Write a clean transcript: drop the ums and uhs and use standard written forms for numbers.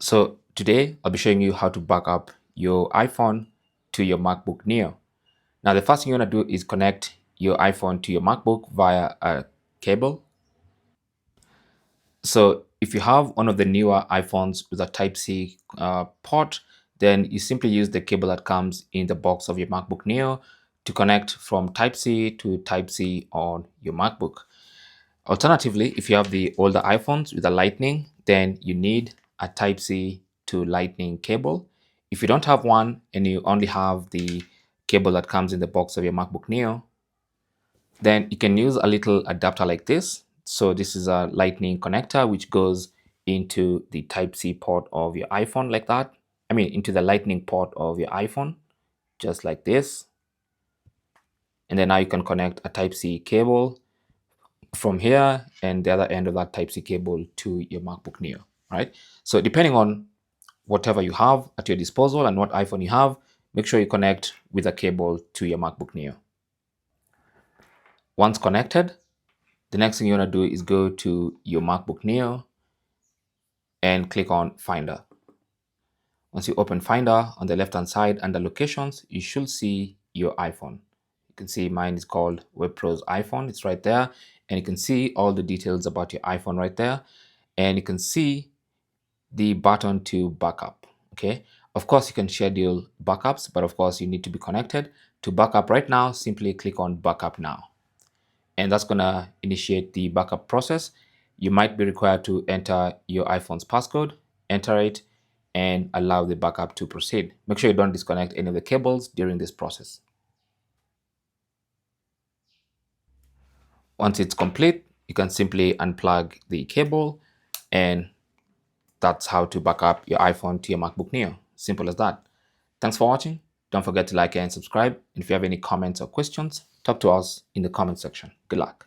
So today I'll be showing you how to back up your iPhone to your MacBook Neo. Now the first thing you want to do is connect your iPhone to your MacBook via a cable. So if you have one of the newer iPhones with a Type-C port, then you simply use the cable that comes in the box of your MacBook Neo to connect from Type-C to Type-C on your MacBook. Alternatively, if you have the older iPhones with a Lightning, then you need a Type-C to Lightning cable. If you don't have one and you only have the cable that comes in the box of your MacBook Neo, then you can use a little adapter like this. So this is a Lightning connector which goes into the Type-C port of your iPhone like that. I mean, into the Lightning port of your iPhone, just like this. And then now you can connect a Type-C cable from here and the other end of that Type-C cable to your MacBook Neo, right? So depending on whatever you have at your disposal and what iPhone you have, make sure you connect with a cable to your MacBook Neo. Once connected, the next thing you want to do is go to your MacBook Neo and click on Finder. Once you open Finder, on the left-hand side under Locations, you should see your iPhone. You can see mine is called WebPro's iPhone. It's right there. And you can see all the details about your iPhone right there. And you can see the button to backup. Okay. Of course, you can schedule backups, but of course, you need to be connected. To backup right now, simply click on Backup Now. And that's going to initiate the backup process. You might be required to enter your iPhone's passcode, enter it, and allow the backup to proceed. Make sure you don't disconnect any of the cables during this process. Once it's complete, you can simply unplug the cable, and that's how to back up your iPhone to your MacBook Neo. Simple as that. Thanks for watching. Don't forget to like and subscribe. And if you have any comments or questions, talk to us in the comment section. Good luck.